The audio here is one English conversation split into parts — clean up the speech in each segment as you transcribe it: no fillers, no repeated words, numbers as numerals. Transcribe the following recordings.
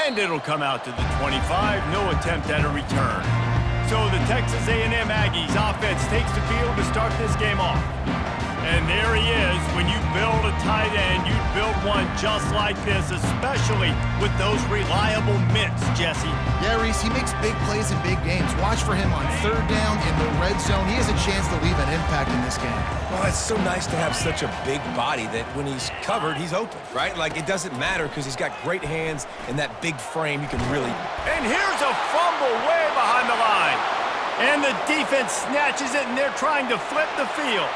And it'll come out to the 25, no attempt at a return. So the Texas A&M Aggies offense takes the field to start this game off. And there he is. When you build a tight end, you build one just like this, especially with those reliable mitts, Jesse. Yeah, Reese, he makes big plays in big games. Watch for him on third down in the red zone. He has a chance to leave an impact in this game. Well, it's so nice to have such a big body that when he's covered, he's open, right? Like, it doesn't matter because he's got great hands and that big frame. You can really... And here's a fumble way behind the line. And the defense snatches it, and they're trying to flip the field.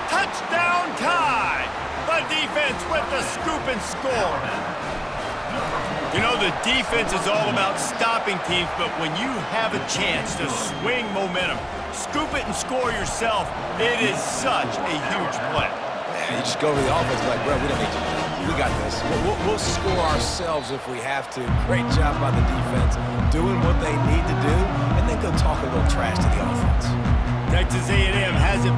Touchdown tie! The defense with the scoop and score. You know, the defense is all about stopping teams, but when you have a chance to swing momentum, scoop it and score yourself, it is such a huge play. Yeah, you just go to the offense like, bro, we don't need to. We got this. We'll score ourselves if we have to. Great job by the defense, doing what they need to do, and then go talk a little trash to the offense. Texas A&M has it.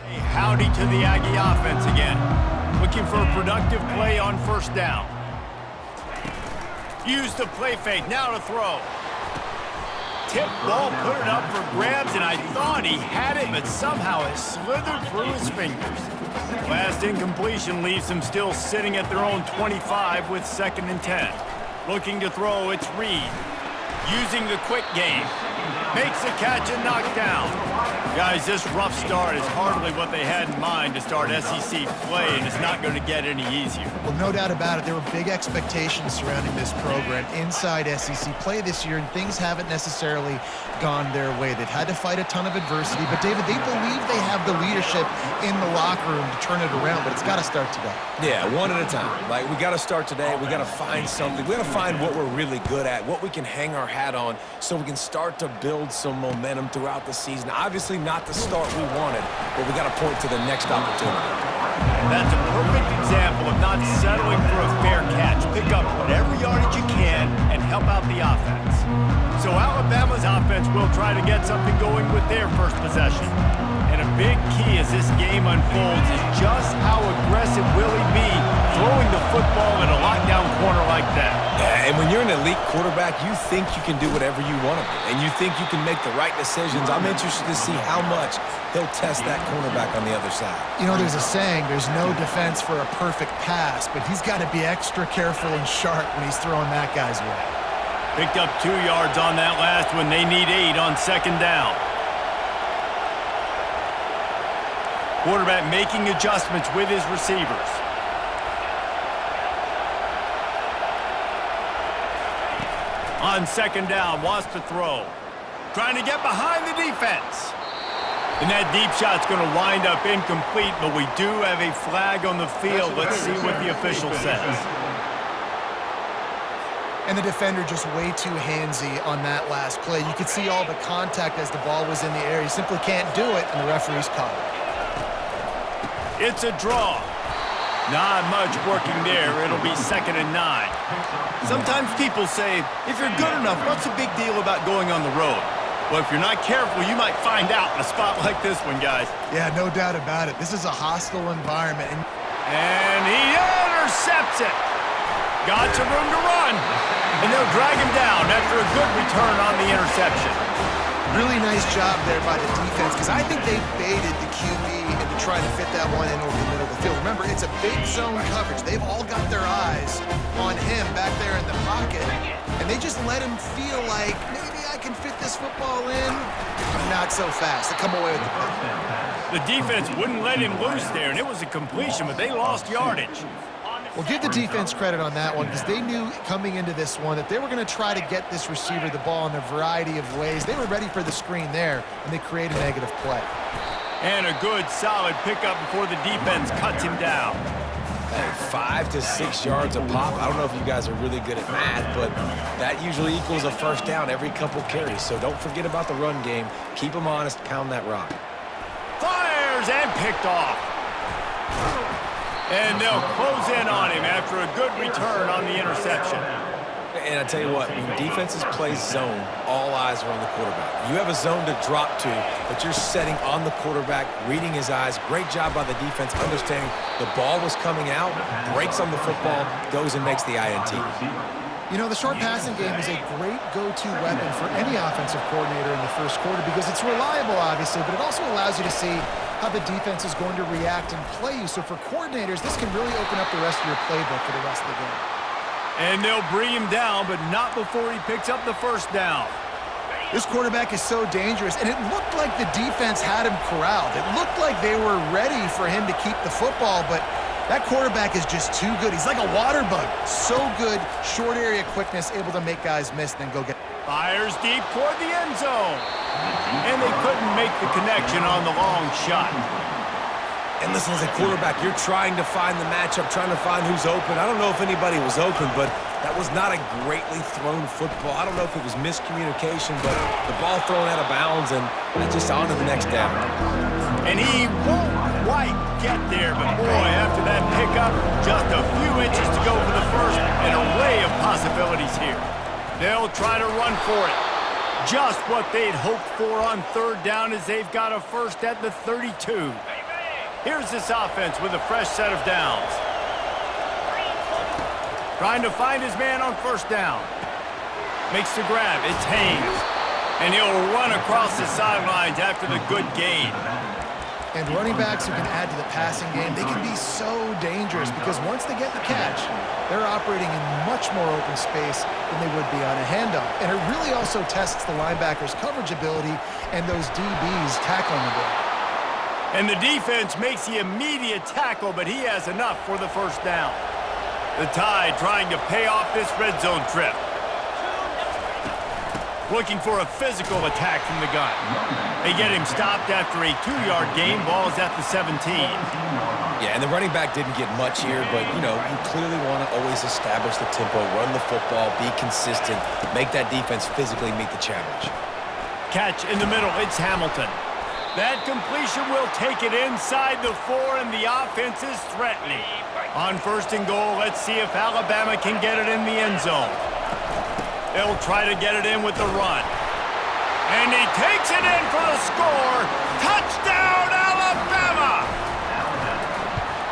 Say howdy to the Aggie offense again. Looking for a productive play on first down. Use the play fake, now to throw. Tip ball, put it up for grabs, and I thought he had it, but somehow it slithered through his fingers. Last incompletion leaves them still sitting at their own 25 with 2nd and 10. Looking to throw, it's Reed. Using the quick game. Makes the catch and knocked down. Guys, this rough start is hardly what they had in mind to start SEC play, and it's not going to get any easier. Well, no doubt about it. There were big expectations surrounding this program inside SEC play this year, and things haven't necessarily gone their way. They've had to fight a ton of adversity, but, David, they believe they have the leadership in the locker room to turn it around, but it's got to start today. Yeah, one at a time. Like, we got to start today. We got to find something. We got to find what we're really good at, what we can hang our hat on so we can start to build some momentum throughout the season. Obviously not the start we wanted, but we got to point to the next opportunity. That's a perfect example of not settling for a fair catch. Pick up whatever yardage you can and help out the offense. So Alabama's offense will try to get something going with their first possession. And a big key as this game unfolds is just how aggressive will he be throwing the football in a lockdown corner like that. Yeah, and when you're an elite quarterback, you think you can do whatever you want to do, and you think you can make the right decisions. I'm interested to see how much he'll test that cornerback on the other side. You know, there's a saying, there's no defense for a perfect pass, but he's got to be extra careful and sharp when he's throwing that guy's way. Picked up 2 yards on that last one. They need 8 on 2nd down. Quarterback making adjustments with his receivers. On 2nd down, wants to throw. trying to get behind the defense. And that deep shot's going to wind up incomplete, but we do have a flag on the field. Let's see what the official says. And the defender just way too handsy on that last play. You could see all the contact as the ball was in the air. He simply can't do it, and the referee's caught it. It's a draw. Not much working there. It'll be 2nd and 9. Sometimes people say, if you're good enough, what's the big deal about going on the road? Well, if you're not careful, you might find out in a spot like this one, guys. Yeah, no doubt about it. This is a hostile environment. And he intercepts it. Got some room to run. And they'll drag him down after a good return on the interception. Really nice job there by the defense, because I think they baited the QB into trying to fit that one in over the middle of the field. Remember, it's a big zone coverage. They've all got their eyes on him back there in the pocket, and they just let him feel like, maybe I can fit this football in. Not so fast. They come away with the play. The defense wouldn't let him loose there, and it was a completion, but they lost yardage. Well, give the defense credit on that one, because they knew coming into this one that they were going to try to get this receiver the ball in a variety of ways. They were ready for the screen there, and they created a negative play. And a good, solid pickup before the defense cuts him down. Hey, 5 to 6 yards a pop. I don't know if you guys are really good at math, but that usually equals a first down every couple carries. So don't forget about the run game. Keep them honest. Pound that rock. Fires and picked off. And they'll close in on him after a good return on the interception. And I tell you what, when defenses play zone, all eyes are on the quarterback. You have a zone to drop to, but you're setting on the quarterback, reading his eyes. Great job by the defense, understanding the ball was coming out, breaks on the football, goes and makes the INT. You know, the short passing game is a great go-to weapon for any offensive coordinator in the first quarter, because it's reliable, obviously, but it also allows you to see how the defense is going to react and play you. So for coordinators, this can really open up the rest of your playbook for the rest of the game. And they'll bring him down, but not before he picks up the first down. This quarterback is so dangerous, and it looked like the defense had him corralled. It looked like they were ready for him to keep the football, but that quarterback is just too good. He's like a water bug. So good, short area quickness, able to make guys miss, then go get. Fires deep toward the end zone. And they couldn't make the connection on the long shot. And listen, as a quarterback, you're trying to find the matchup, trying to find who's open. I don't know if anybody was open, but that was not a greatly thrown football. I don't know if it was miscommunication, but the ball thrown out of bounds, and just on to the next down. And he won't quite get there, but boy, after that pickup, just a few inches to go for the first, an array of possibilities here. They'll try to run for it. Just what they'd hoped for on third down, as they've got a first at the 32. Here's this offense with a fresh set of downs. Trying to find his man on first down. Makes the grab. It's Haynes. And he'll run across the sidelines after the good gain. And running backs who can add to the passing game, they can be so dangerous, because once they get the catch, they're operating in much more open space than they would be on a handoff. And it really also tests the linebackers' coverage ability and those DBs' tackling ability. And the defense makes the immediate tackle, but he has enough for the first down. The Tide trying to pay off this red zone trip. Looking for a physical attack from the gun. They get him stopped after a 2-yard gain. Ball is at the 17. Yeah, and the running back didn't get much here, but, you know, you clearly want to always establish the tempo, run the football, be consistent, make that defense physically meet the challenge. Catch in the middle. It's Hamilton. That completion will take it inside the 4, and the offense is threatening. On first and goal, let's see if Alabama can get it in the end zone. They'll try to get it in with the run. And he takes it in for the score. Touchdown, Alabama!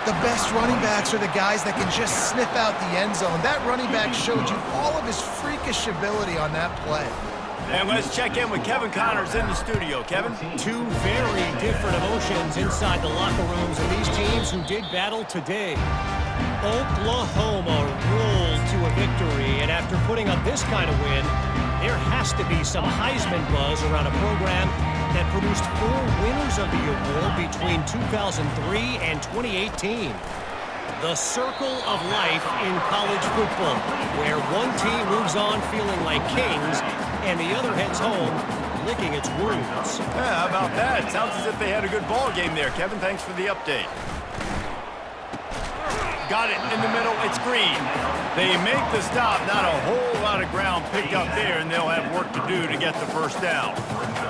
The best running backs are the guys that can just sniff out the end zone. That running back showed you all of his freakish ability on that play. And let's check in with Kevin Connors in the studio. Kevin? Two very different emotions inside the locker rooms of these teams who did battle today. Oklahoma rolled to a victory, and after putting up this kind of win, there has to be some Heisman buzz around a program that produced 4 winners of the award between 2003 and 2018. The circle of life in college football, where one team moves on feeling like kings and the other heads home licking its wounds. Yeah, how about that? Sounds as if they had a good ball game there, Kevin. Thanks for the update. Got it in the middle. It's Green. They make the stop. Not a whole lot of ground picked up there, and they'll have work to do to get the first down.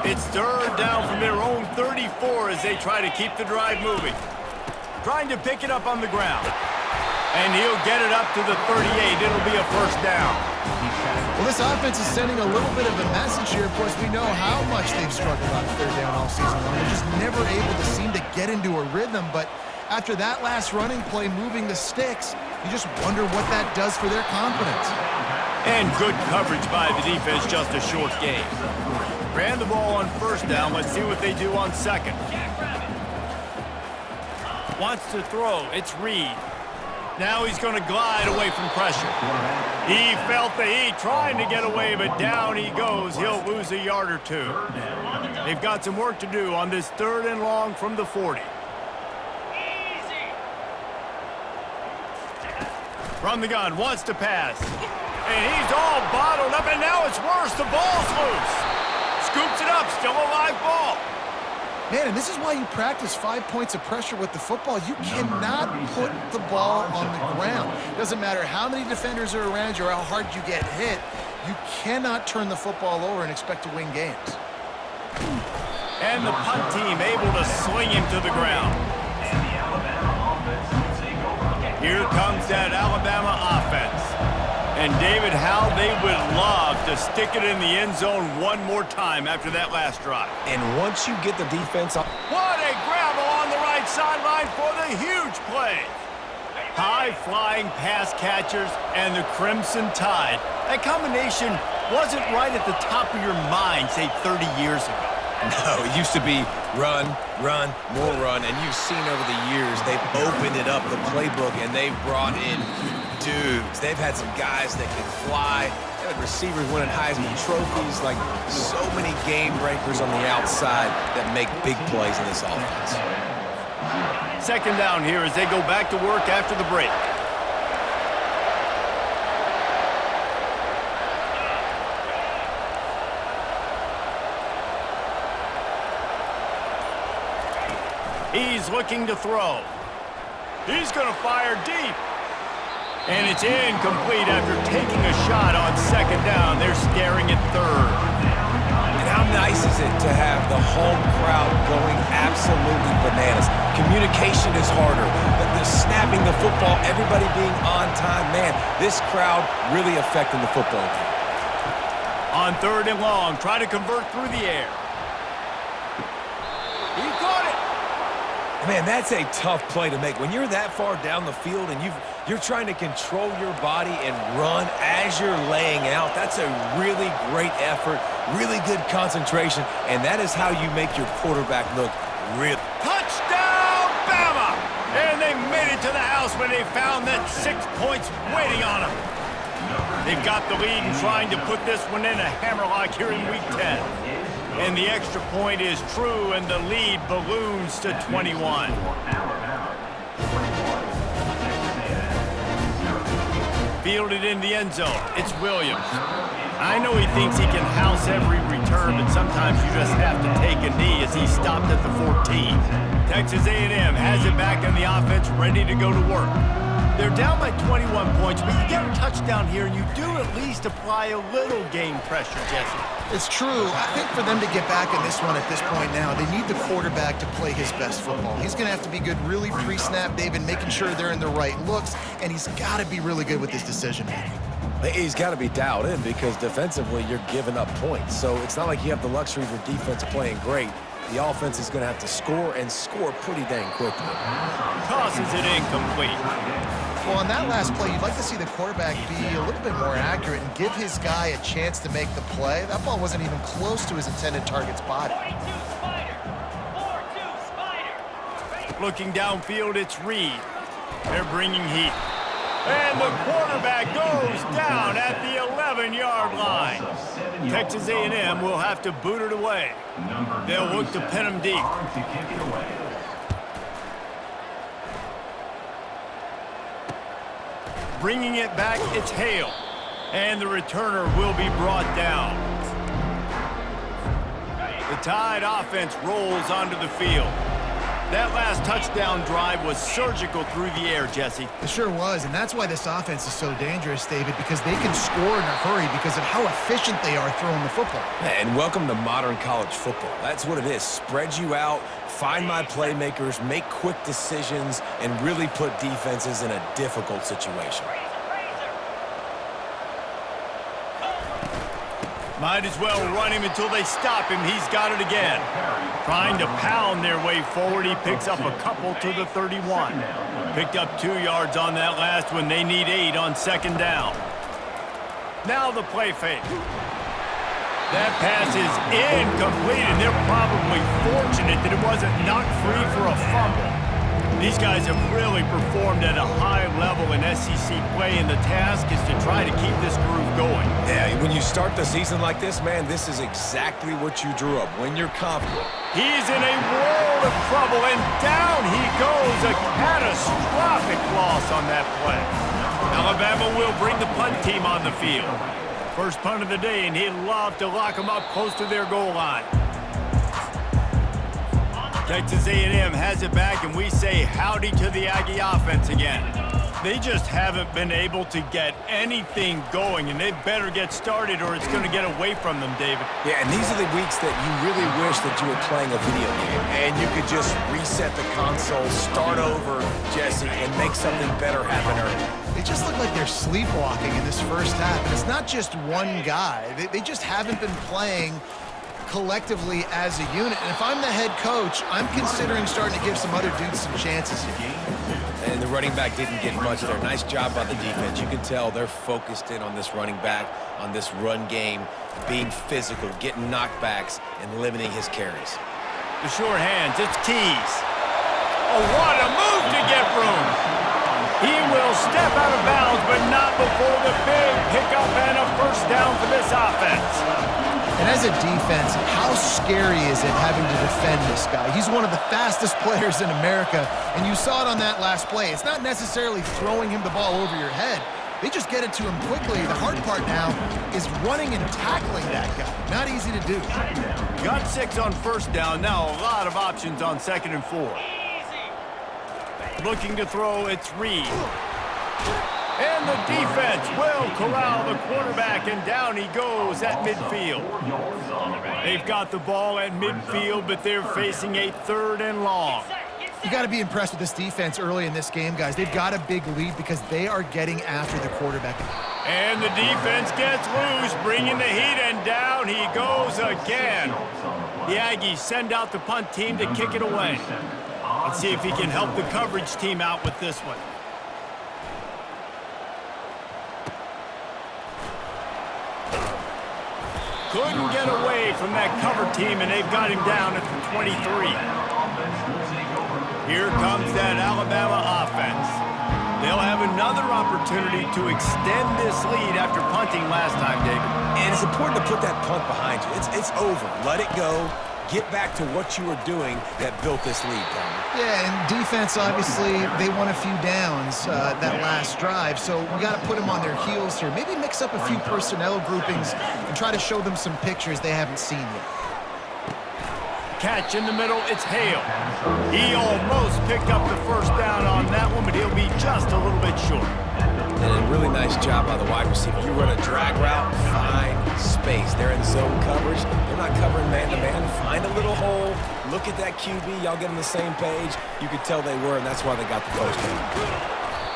It's third down from their own 34 as they try to keep the drive moving. Trying to pick it up on the ground. And he'll get it up to the 38. It'll be a first down. Well, this offense is sending a little bit of a message here. Of course, we know how much they've struggled on third down all season long. They're just never able to seem to get into a rhythm, but after that last running play moving the sticks, you just wonder what that does for their confidence. And good coverage by the defense, just a short game. Ran the ball on first down. Let's see what they do on second. Wants to throw. It's Reed. Now he's going to glide away from pressure. He felt the heat trying to get away, but down he goes. He'll lose a yard or two. They've got some work to do on this third and long from the 40. From the gun, wants to pass. And he's all bottled up, and now it's worse. The ball's loose. Scoops it up, still a live ball. Man, and this is why you practice 5 points of pressure with the football. You cannot put the ball on the ground. Doesn't matter how many defenders are around you or how hard you get hit. You cannot turn the football over and expect to win games. And the punt team able to swing him to the ground. Here comes that Alabama offense. And David, how they would love to stick it in the end zone one more time after that last drive. And once you get the defense up. What a grab along the right sideline for the huge play. High-flying pass catchers and the Crimson Tide. That combination wasn't right at the top of your mind, say, 30 years ago. No, it used to be run, run, more run, and you've seen over the years they've opened it up, the playbook, and they've brought in dudes. They've had some guys that can fly. They've had receivers winning Heisman trophies, like so many game breakers on the outside that make big plays in this offense. Second down here as they go back to work after the break. He's looking to throw. He's going to fire deep. And it's incomplete after taking a shot on second down. They're staring at third. And how nice is it to have the home crowd going absolutely bananas? Communication is harder. The snapping the football, everybody being on time. Man, this crowd really affecting the football game. On third and long, try to convert through the air. He caught it. Man, that's a tough play to make. When you're that far down the field and you're trying to control your body and run as you're laying out, that's a really great effort, really good concentration, and that is how you make your quarterback look real. Touchdown, BAMA! And they made it to the house when they found that 6 points waiting on them. They've got the lead and trying to put this one in a hammerlock here in Week 10. And the extra point is true, and the lead balloons to 21. Fielded in the end zone. It's Williams. I know he thinks he can house every return, but sometimes you just have to take a knee as he stopped at the 14. Texas A&M has it back in the offense, ready to go to work. They're down by 21 points, but you get a touchdown here, and you do at least apply a little game pressure, Jesse. It's true. I think for them to get back in this one at this point now, they need the quarterback to play his best football. He's going to have to be good really pre-snap, David, making sure they're in the right looks, and he's got to be really good with his decision-making. He's got to be dialed in because defensively you're giving up points. So it's not like you have the luxury of your defense playing great. The offense is going to have to score and score pretty dang quickly. Tosses it incomplete. Well, on that last play, you'd like to see the quarterback be a little bit more accurate and give his guy a chance to make the play. That ball wasn't even close to his intended target's body. Looking downfield, it's Reed. They're bringing heat. And the quarterback goes down at the 11-yard line. Texas A&M will have to boot it away. They'll look to pin him deep. Bringing it back, it's Hale. And the returner will be brought down. Tide offense rolls onto the field. That last touchdown drive was surgical through the air, Jesse. It sure was, and that's why this offense is so dangerous, David, because they can score in a hurry because of how efficient they are throwing the football. And welcome to modern college football. That's what it is. Spread you out, find my playmakers, make quick decisions, and really put defenses in a difficult situation. Might as well run him until they stop him. He's got it again. Trying to pound their way forward. He picks up a couple to the 31. Picked up 2 yards on that last one. They need 8 on second down. Now the play fake. That pass is incomplete, and they're probably fortunate that it wasn't knocked free for a fumble. These guys have really performed at a high level in SEC play, and the task is to try to keep this groove going. Yeah, when you start the season like this, man, this is exactly what you drew up. When you're confident. He's in a world of trouble, and down he goes. A catastrophic loss on that play. Alabama will bring the punt team on the field. First punt of the day, and he'd love to lock them up close to their goal line. Texas A&M has it back, and we say howdy to the Aggie offense again. They just haven't been able to get anything going, and they better get started or it's going to get away from them, David. Yeah, and these are the weeks that you really wish that you were playing a video game, and you could just reset the console, start over, Jesse, and make something better happen early. They just look like they're sleepwalking in this first half, and it's not just one guy. They just haven't been playing collectively as a unit. And if I'm the head coach, I'm considering starting to give some other dudes some chances here. And the running back didn't get much there. Nice job by the defense. You can tell they're focused in on this running back, on this run game, being physical, getting knockbacks, and limiting his carries. The short hands, it's Keys. Oh, what a move to get room. He will step out of bounds, but not before the big pickup and a first down for this offense. And as a defense, how scary is it having to defend this guy? He's one of the fastest players in America, and you saw it on that last play. It's not necessarily throwing him the ball over your head. They just get it to him quickly. The hard part now is running and tackling that guy. Not easy to do. Got 6 on first down. Now a lot of options on 2nd and 4. Looking to throw, it's Reed. And the defense will corral the quarterback, and down he goes at midfield. They've got the ball at midfield, but they're facing a 3rd and long. You got to be impressed with this defense early in this game, guys. They've got a big lead because they are getting after the quarterback. And the defense gets loose, bringing the heat, and down he goes again. The Aggies send out the punt team to kick it away. Let's see if he can help the coverage team out with this one. Couldn't get away from that cover team, and they've got him down at the 23. Here comes that Alabama offense. They'll have another opportunity to extend this lead after punting last time, David. And it's important to put that punt behind you. It's over. Let it go. Get back to what you were doing that built this lead, Palmer. Yeah, and defense, obviously, they won a few downs that last drive, so we got to put them on their heels here. Maybe mix up a few personnel groupings and try to show them some pictures they haven't seen yet. Catch in the middle, it's Hale. He almost picked up the first down on that one, but he'll be just a little bit short. And a really nice job by the wide receiver. You run a drag route, find space. They're in zone coverage. They're not covering man-to-man. Find a little hole. Look at that QB. Y'all get on the same page. You could tell they were, and that's why they got the first down.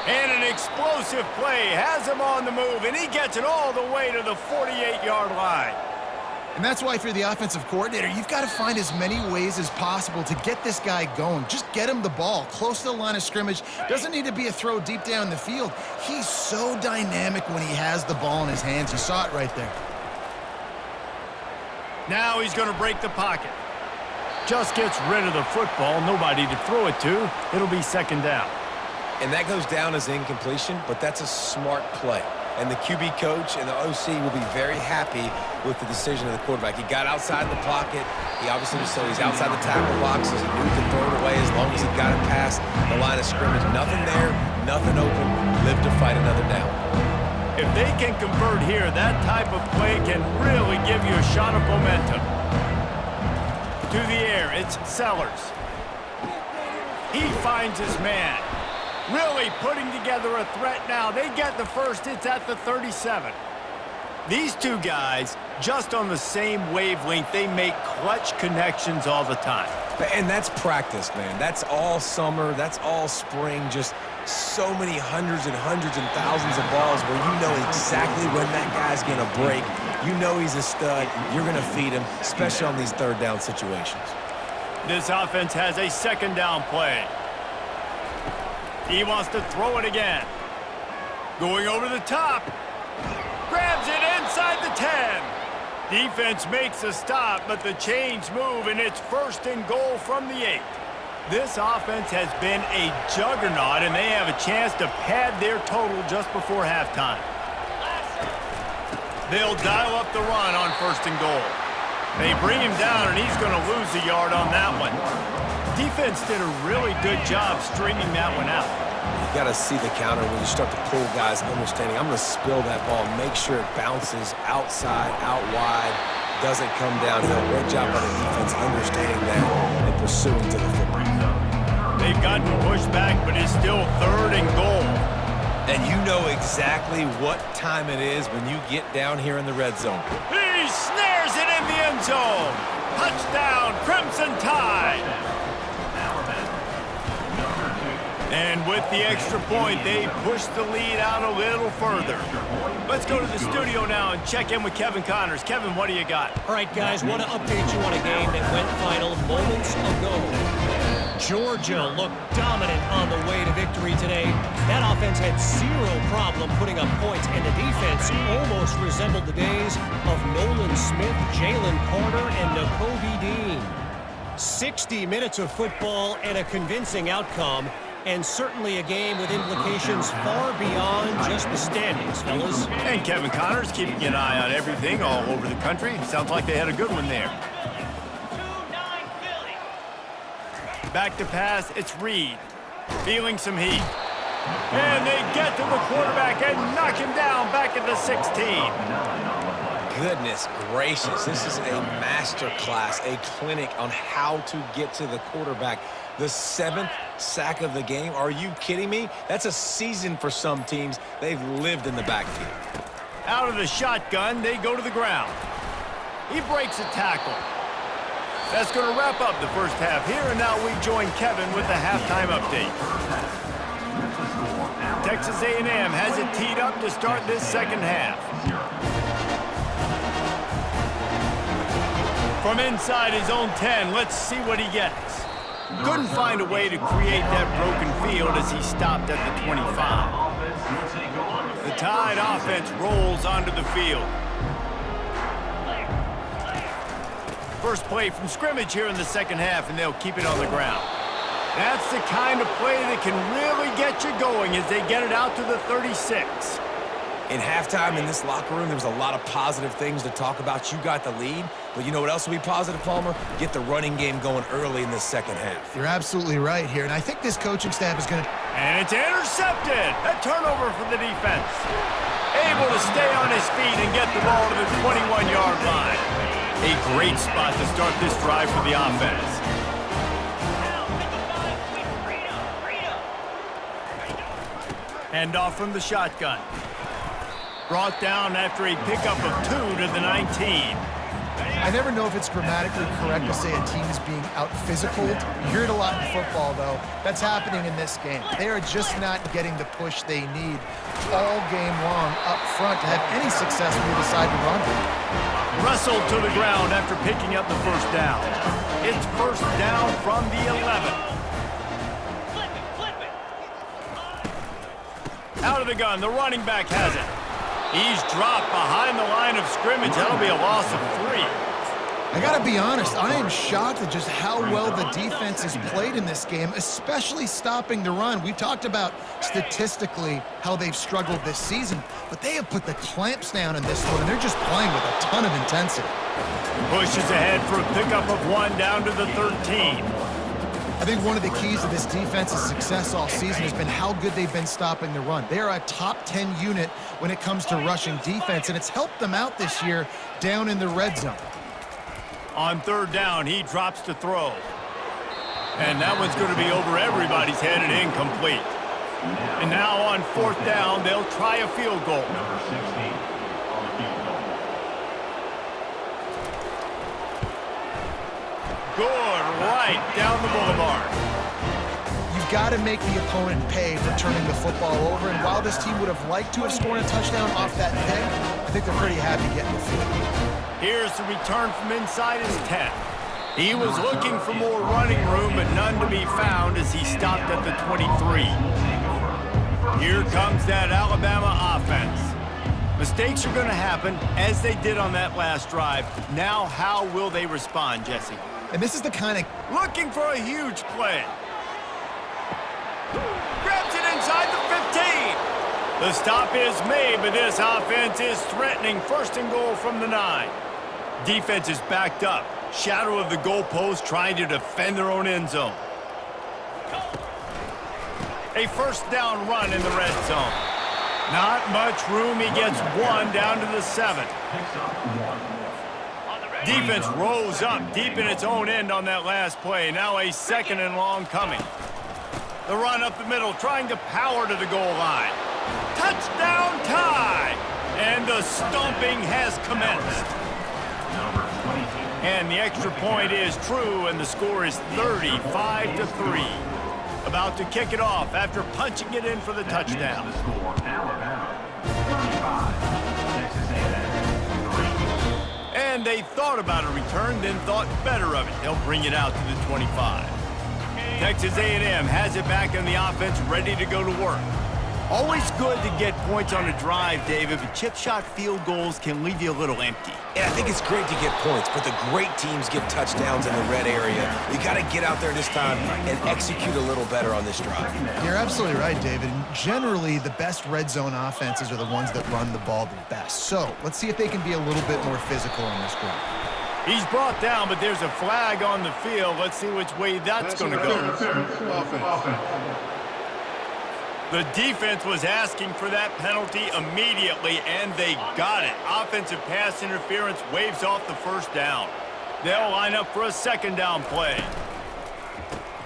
And an explosive play has him on the move, and he gets it all the way to the 48-yard line. And that's why if you're the offensive coordinator, you've got to find as many ways as possible to get this guy going. Just get him the ball close to the line of scrimmage. Doesn't need to be a throw deep down the field. He's so dynamic when he has the ball in his hands. You saw it right there. Now he's going to break the pocket. Just gets rid of the football. Nobody to throw it to. It'll be 2nd down. And that goes down as incompletion, but that's a smart play. And the QB coach and the OC will be very happy with the decision of the quarterback. He got outside the pocket. He obviously was so he's outside the tackle box. He knew to throw it away as long as he got it past the line of scrimmage. Nothing there, nothing open. Live to fight another down. If they can convert here, that type of play can really give you a shot of momentum. To the air, it's Sellers. He finds his man. Really putting together a threat now. They get the first. It's at the 37. These two guys, just on the same wavelength, they make clutch connections all the time. And that's practice, man. That's all summer. That's all spring. Just so many hundreds and thousands of balls where you know exactly when that guy's going to break. You know he's a stud. You're going to feed him, especially on these third down situations. This offense has a second down play. He wants to throw it again. Going over the top. Grabs it inside the 10. Defense makes a stop, but the chains move, and it's 1st and goal from the 8. This offense has been a juggernaut, and they have a chance to pad their total just before halftime. They'll dial up the run on 1st and goal. They bring him down, and he's going to lose a yard on that one. Defense did a really good job stringing that one out. You got to see the counter when you start to pull guys, understanding I'm going to spill that ball, make sure it bounces outside, out wide, doesn't come downhill. Great job by the defense understanding that and pursuing to the football. They've gotten pushed back, but it's still 3rd and goal. And you know exactly what time it is when you get down here in the red zone. He snares it in the end zone. Touchdown, Crimson Tide. And with the extra point, they push the lead out a little further. Let's go to the studio now and check in with Kevin Connors. Kevin, what do you got? All right, guys, want to update you on a game that went final moments ago. Georgia looked dominant on the way to victory today. That offense had zero problem putting up points, and the defense almost resembled the days of Nolan Smith, Jalen Carter, and Nakobe Dean. 60 minutes of football and a convincing outcome, and certainly a game with implications far beyond just the standings, fellas. And Kevin Connors keeping an eye on everything all over the country. Sounds like they had a good one there. Back to pass, it's Reed. Feeling some heat. And they get to the quarterback and knock him down back at the 16. Goodness gracious, this is a master class, a clinic on how to get to the quarterback. The 7th sack of the game. Are you kidding me? That's a season for some teams. They've lived in the backfield. Out of the shotgun, they go to the ground. He breaks a tackle. That's going to wrap up the first half here, and now we join Kevin with the halftime update. Texas A&M has it teed up to start this second half. From inside his own 10, let's see what he gets. Couldn't find a way to create that broken field as he stopped at the 25. The Tide offense rolls onto the field. First play from scrimmage here in the second half, and they'll keep it on the ground. That's the kind of play that can really get you going as they get it out to the 36. In halftime in this locker room, there was a lot of positive things to talk about. You got the lead, but you know what else will be positive, Palmer? Get the running game going early in the second half. You're absolutely right here, and I think this coaching staff is going to... And it's intercepted. A turnover for the defense. Able to stay on his feet and get the ball to the 21-yard line. A great spot to start this drive for the offense. Handoff from the shotgun. Brought down after a pickup of 2 to the 19. I never know if it's grammatically correct to say a team is being out-physicaled. You hear it a lot in football, though. That's happening in this game. They are just not getting the push they need all game long up front to have any success when they decide to run. Wrestled to the ground after picking up the first down. It's first down from the 11. Out of the gun, the running back has it. He's dropped behind the line of scrimmage. That'll be a loss of 3. I gotta be honest, I am shocked at just how well the defense has played in this game, especially stopping the run. We've talked about statistically how they've struggled this season, but they have put the clamps down in this one, and they're just playing with a ton of intensity. Pushes ahead for a pickup of 1 down to the 13. I think one of the keys to this defense's success all season has been how good they've been stopping the run. They are a top 10 unit when it comes to rushing defense, and it's helped them out this year down in the red zone. On third down, he drops to throw. And that one's going to be over everybody's head and incomplete. And now on fourth down, they'll try a field goal. Number 16 on the field goal. Good, right down the boulevard. You've got to make the opponent pay for turning the football over, and while this team would have liked to have scored a touchdown off that pick, I think they're pretty happy getting the field. Here's the return from inside his 10. He was looking for more running room, but none to be found as he stopped at the 23. Here comes that Alabama offense. Mistakes are going to happen, as they did on that last drive. Now, how will they respond, Jesse? And this is the kind of... Looking for a huge play. Grabs it inside the 15. The stop is made, but this offense is threatening first and goal from the 9. Defense is backed up. Shadow of the goalpost trying to defend their own end zone. A first down run in the red zone. Not much room. He gets one down to the 7. Defense rose up deep in its own end on that last play. Now a second and long coming. The run up the middle, trying to power to the goal line. Touchdown tie! And the stomping has commenced. And the extra point is true, and the score is 35-3. About to kick it off after punching it in for the touchdown. And they thought about a return, then thought better of it. They'll bring it out to the 25. Texas A&M has it back in the offense, ready to go to work. Always good to get points on a drive, David, but chip shot field goals can leave you a little empty. Yeah, I think it's great to get points, but the great teams get touchdowns in the red area. You got to get out there this time and execute a little better on this drive. You're absolutely right, David. And generally, the best red zone offenses are the ones that run the ball the best. So let's see if they can be a little bit more physical on this drive. He's brought down, but there's a flag on the field. Let's see which way that's going to go. The defense was asking for that penalty immediately, and they got it. Offensive pass interference waves off the first down. They'll line up for a second down play.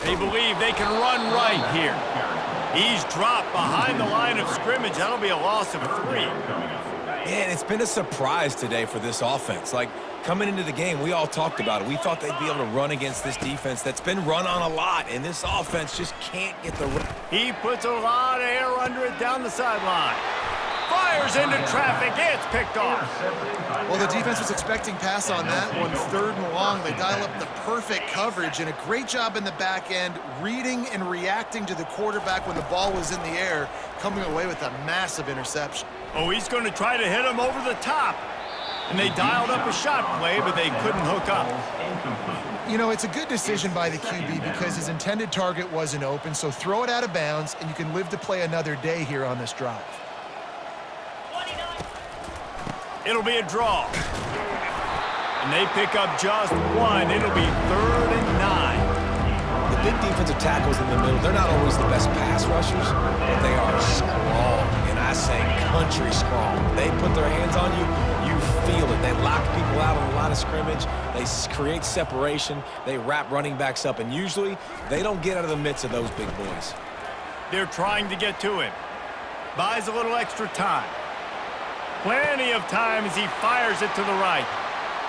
They believe they can run right here. He's dropped behind the line of scrimmage. That'll be a loss of 3. Man, it's been a surprise today for this offense. Like, coming into the game, we all talked about it. We thought they'd be able to run against this defense that's been run on a lot, and this offense just can't get the run. He puts a lot of air under it down the sideline. Fires into traffic. It's picked off. Well, the defense was expecting pass on that one. Third and long. They dial up the perfect coverage and a great job in the back end, reading and reacting to the quarterback when the ball was in the air, coming away with a massive interception. Oh, he's going to try to hit him over the top. And they dialed up a shot play, but they couldn't hook up. You know, it's a good decision by the QB because his intended target wasn't open, so throw it out of bounds, and you can live to play another day here on this drive. It'll be a draw. And they pick up just one. It'll be 3rd and 9. The big defensive tackles in the middle, they're not always the best pass rushers, but they are strong, and I say country strong. They put their hands on you, you feel it. They lock people out on a lot of scrimmage. They create separation. They wrap running backs up, and usually they don't get out of the midst of those big boys. They're trying to get to him. Buys a little extra time. Plenty of time as he fires it to the right.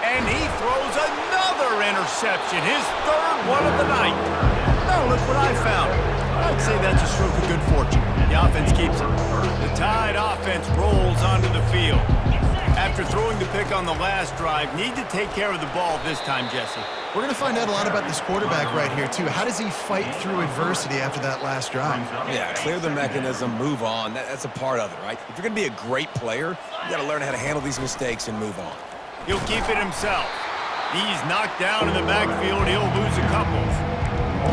And he throws another interception, his 3rd one of the night. Now look what I found. I'd say that's a stroke of good fortune. The offense keeps it. The Tide offense rolls onto the field. After throwing the pick on the last drive, need to take care of the ball this time, Jesse. We're going to find out a lot about this quarterback right here, too. How does he fight through adversity after that last drive? Yeah, clear the mechanism, move on. That's a part of it, right? If you're going to be a great player, you got to learn how to handle these mistakes and move on. He'll keep it himself. He's knocked down in the backfield. He'll lose a couple.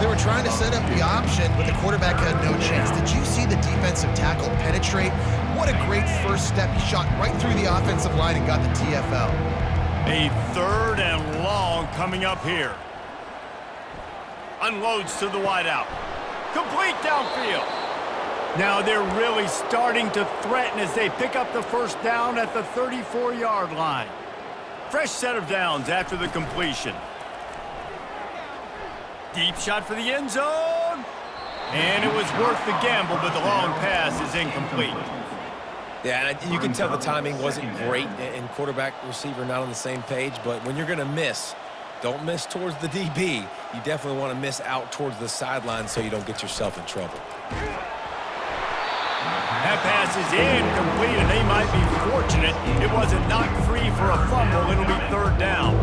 They were trying to set up the option, but the quarterback had no chance. Did you see the defensive tackle penetrate? What a great first step. He shot right through the offensive line and got the TFL. A 3rd and long coming up here. Unloads to the wideout. Complete downfield. Now they're really starting to threaten as they pick up the first down at the 34-yard line. Fresh set of downs after the completion. Deep shot for the end zone. And it was worth the gamble, but the long pass is incomplete. Yeah, and you can tell the timing wasn't great and quarterback, receiver not on the same page, but when you're going to miss, don't miss towards the DB. You definitely want to miss out towards the sideline so you don't get yourself in trouble. That pass is incomplete, and they might be fortunate it wasn't knocked free for a fumble. It'll be third down.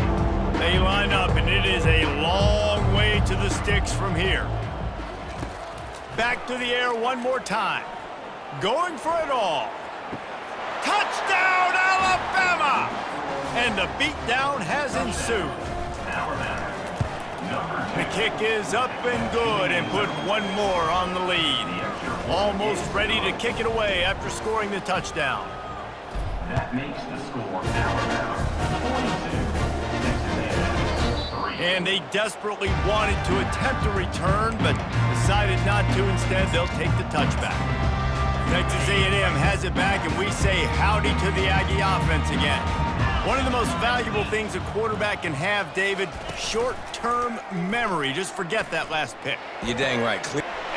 They line up, and it is a long way to the sticks from here. Back to the air one more time. Going for it all. Touchdown, Alabama! And the beatdown has ensued. The kick is up and good and put one more on the lead. Almost ready to kick it away after scoring the touchdown. That makes the score Alabama 22, Texas A&M 3. And they desperately wanted to attempt a return, but decided not to. Instead, they'll take the touchback. Texas A&M has it back, and we say howdy to the Aggie offense again. One of the most valuable things a quarterback can have, David, short-term memory. Just forget that last pick. You're dang right.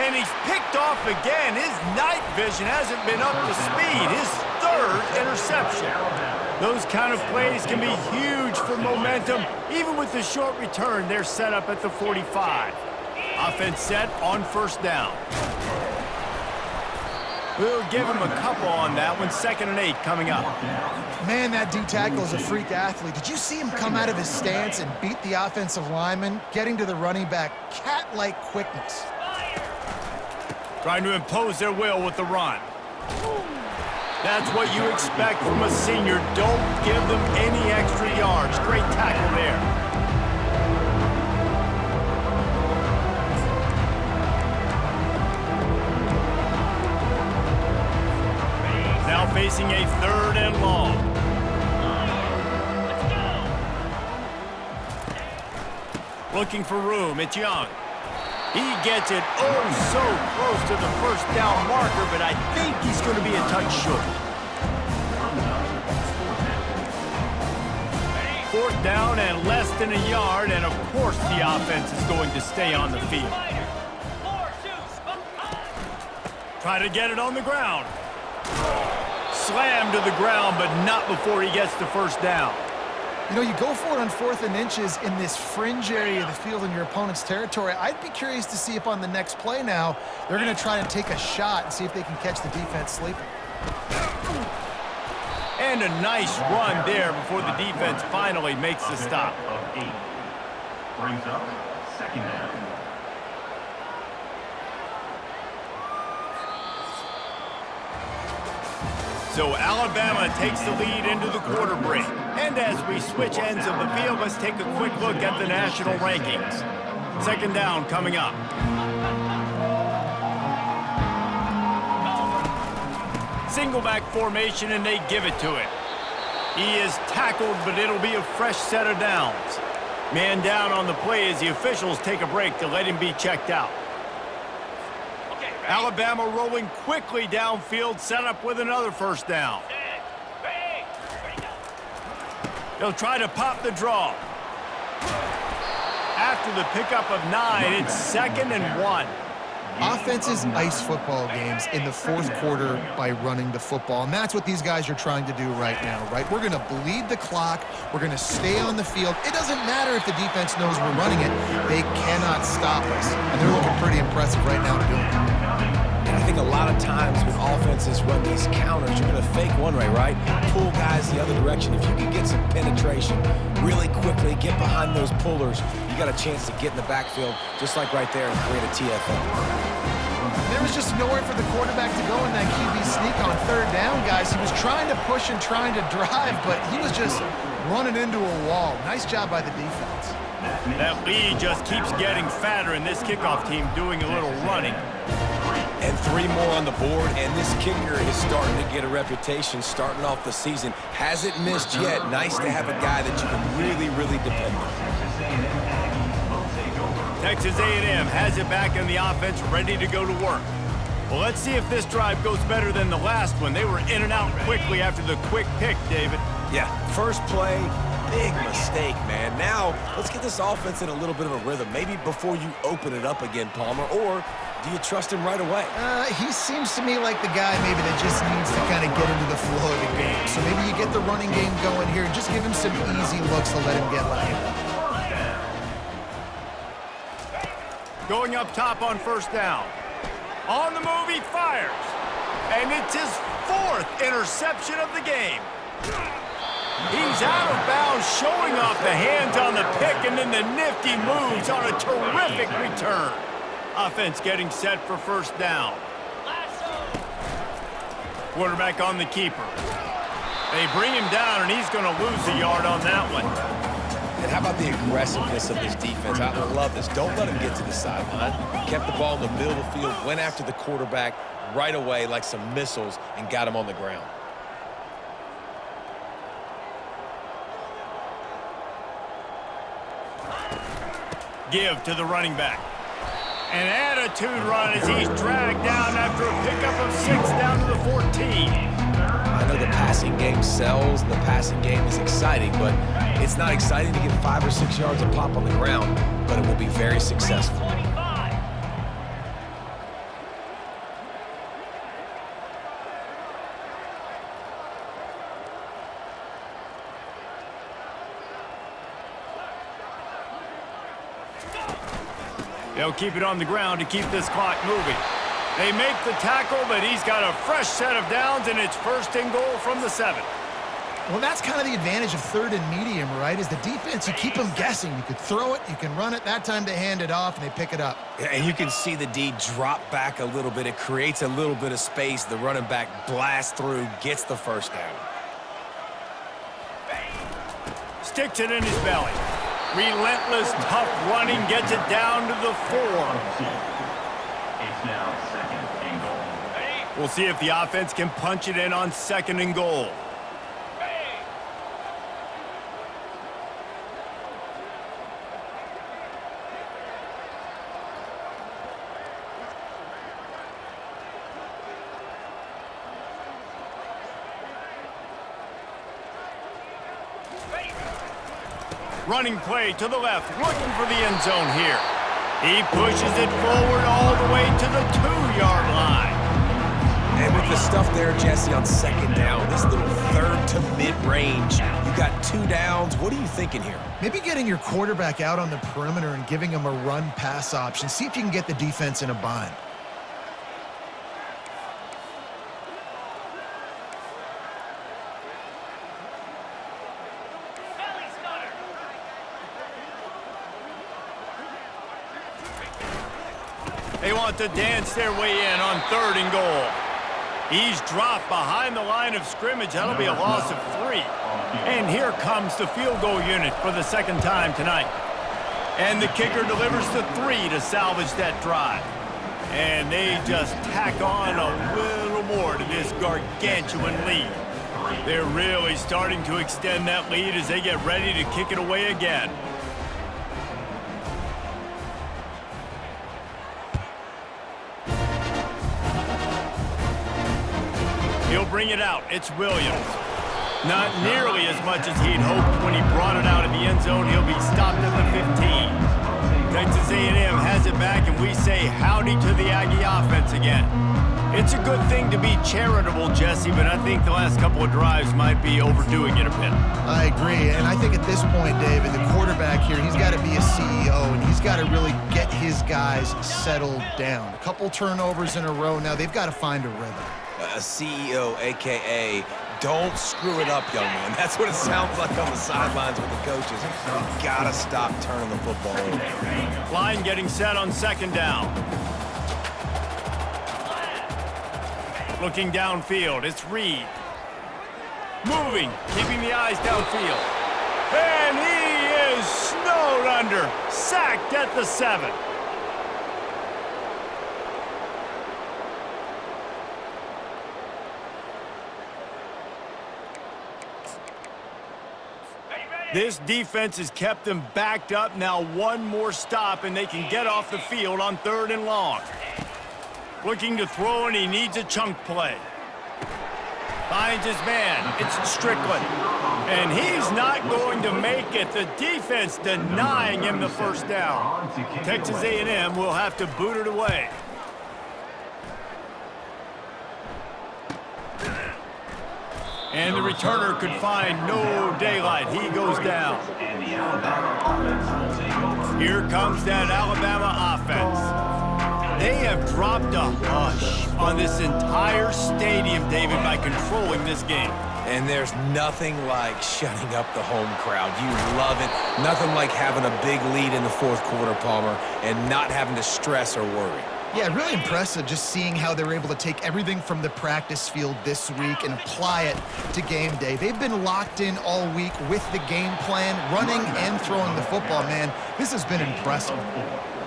And he's picked off again. His night vision hasn't been up to speed. His third interception. Those kind of plays can be huge for momentum. Even with the short return, they're set up at the 45. Offense set on first down. We'll give him a couple on that one. 2nd and 8 coming up. Man, that D-tackle is a freak athlete. Did you see him come out of his stance and beat the offensive lineman, getting to the running back? Cat-like quickness. Trying to impose their will with the run. That's what you expect from a senior. Don't give them any extra yards. Great tackle there. Now facing a 3rd and long. Looking for room. It's Young. He gets it so close to the first down marker, but I think he's going to be a touch short. 4th down and less than a yard, and of course the offense is going to stay on the field. Try to get it on the ground. Slammed to the ground, but not before he gets the first down. You know, you go for it on 4th and inches in this fringe area of the field in your opponent's territory. I'd be curious to see if on the next play now, they're going to try and take a shot and see if they can catch the defense sleeping. And a nice run there before the defense finally makes the stop. Of 8. Brings up 2nd down. So Alabama takes the lead into the quarter break. And as we switch ends of the field, let's take a quick look at the national rankings. 2nd down coming up. Single back formation, and they give it to him. He is tackled, but it'll be a fresh set of downs. Man down on the play as the officials take a break to let him be checked out. Alabama rolling quickly downfield, set up with another first down. They'll try to pop the draw. After the pickup of 9, it's 2nd and 1. Offenses ice football games in the 4th quarter by running the football, and that's what these guys are trying to do right now, right? We're going to bleed the clock. We're going to stay on the field. It doesn't matter if the defense knows we're running it. They cannot stop us, and they're looking pretty impressive right now doing it. And I think a lot of times when offenses run these counters, you're going to fake one way, right? Pull guys the other direction. If you can get some penetration really quickly, get behind those pullers, you got a chance to get in the backfield, just like right there, and create a TFL. There was just nowhere for the quarterback to go in that QB sneak on 3rd down, guys. He was trying to push and trying to drive, but he was just running into a wall. Nice job by the defense. That lead just keeps getting fatter, and this kickoff team doing a little running. And 3 more on the board, and this kicker is starting to get a reputation starting off the season. Hasn't missed yet. Nice to have a guy that you can really, really depend on. Texas A&M has it back in the offense, ready to go to work. Well, let's see if this drive goes better than the last one. They were in and out quickly after the quick pick, David. Yeah, first play, big mistake, man. Now, let's get this offense in a little bit of a rhythm. Maybe before you open it up again, Palmer, or do you trust him right away? He seems to me like the guy maybe that just needs to kind of get into the flow of the game. So maybe you get the running game going here and just give him some easy looks to let him get lined up. Going up top on first down. On the move, he fires. And it's his 4th interception of the game. He's out of bounds, showing off the hands on the pick, and then the nifty moves on a terrific return. Offense getting set for first down. Quarterback on the keeper. They bring him down, and he's going to lose a yard on that one. And how about the aggressiveness of this defense? I love this. Don't let him get to the sideline. Kept the ball in the middle of the field, went after the quarterback right away like some missiles, and got him on the ground. Give to the running back. An attitude run as he's dragged down after a pickup of 6 down to the 14. I know the passing game sells, and the passing game is exciting, but it's not exciting to get 5 or 6 yards a pop on the ground, but it will be very successful. They'll keep it on the ground to keep this clock moving. They make the tackle, but he's got a fresh set of downs, and it's 1st and goal from the 7. Well, that's kind of the advantage of 3rd and medium, right? Is the defense, you keep them guessing. You could throw it, you can run it. That time they hand it off, and they pick it up. And you can see the D drop back a little bit. It creates a little bit of space. The running back blasts through, gets the first down. Sticks it in his belly. Relentless, tough running, gets it down to the 4. It's now 2nd and goal. We'll see if the offense can punch it in on 2nd and goal. Running play to the left, looking for the end zone here. He pushes it forward all the way to the 2-yard line. And with the stuff there, Jesse, on 2nd down, this little 3rd to mid-range, you got 2 downs. What are you thinking here? Maybe getting your quarterback out on the perimeter and giving him a run-pass option. See if you can get the defense in a bind. They want to dance their way in on 3rd and goal. He's dropped behind the line of scrimmage. That'll be a loss of 3. And here comes the field goal unit for the 2nd time tonight. And the kicker delivers the 3 to salvage that drive. And they just tack on a little more to this gargantuan lead. They're really starting to extend that lead as they get ready to kick it away again. He'll bring it out. It's Williams. Not nearly as much as he'd hoped when he brought it out of the end zone. He'll be stopped at the 15. Texas A&M has it back, and we say howdy to the Aggie offense again. It's a good thing to be charitable, Jesse, but I think the last couple of drives might be overdoing it a bit. I agree, and I think at this point, David, the quarterback here, he's got to be a CEO, and he's got to really get his guys settled down. A couple turnovers in a row now. They've got to find a rhythm. A CEO, a.k.a. don't screw it up, young man. That's what it sounds like on the sidelines with the coaches. You gotta stop turning the football over. Line getting set on 2nd down. Looking downfield, it's Reed. Moving, keeping the eyes downfield. And he is snowed under, sacked at the 7. This defense has kept them backed up. Now one more stop, and they can get off the field on 3rd and long. Looking to throw, and he needs a chunk play. Finds his man. It's Strickland. And he's not going to make it. The defense denying him the first down. Texas A&M will have to boot it away. And the returner could find no daylight. He goes down. Here comes that Alabama offense. They have dropped a hush on this entire stadium, David, by controlling this game. And there's nothing like shutting up the home crowd. You love it. Nothing like having a big lead in the fourth quarter, Palmer, and not having to stress or worry. Yeah, really impressive just seeing how they were able to take everything from the practice field this week and apply it to game day. They've been locked in all week with the game plan, running and throwing the football, man. This has been impressive.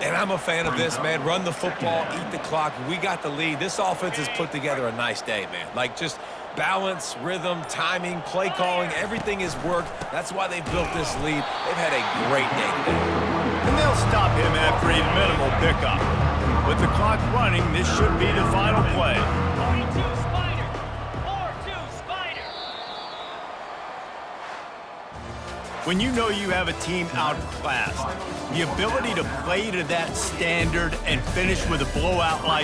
And I'm a fan of this, man. Run the football, eat the clock. We got the lead. This offense has put together a nice day, man. Like, just balance, rhythm, timing, play calling, everything has worked. That's why they've built this lead. They've had a great day today. And they'll stop him after a minimal pickup. With the clock running, this should be the final play. 42 Spider. 4-2 Spider. When you know you have a team outclassed, the ability to play to that standard and finish with a blowout like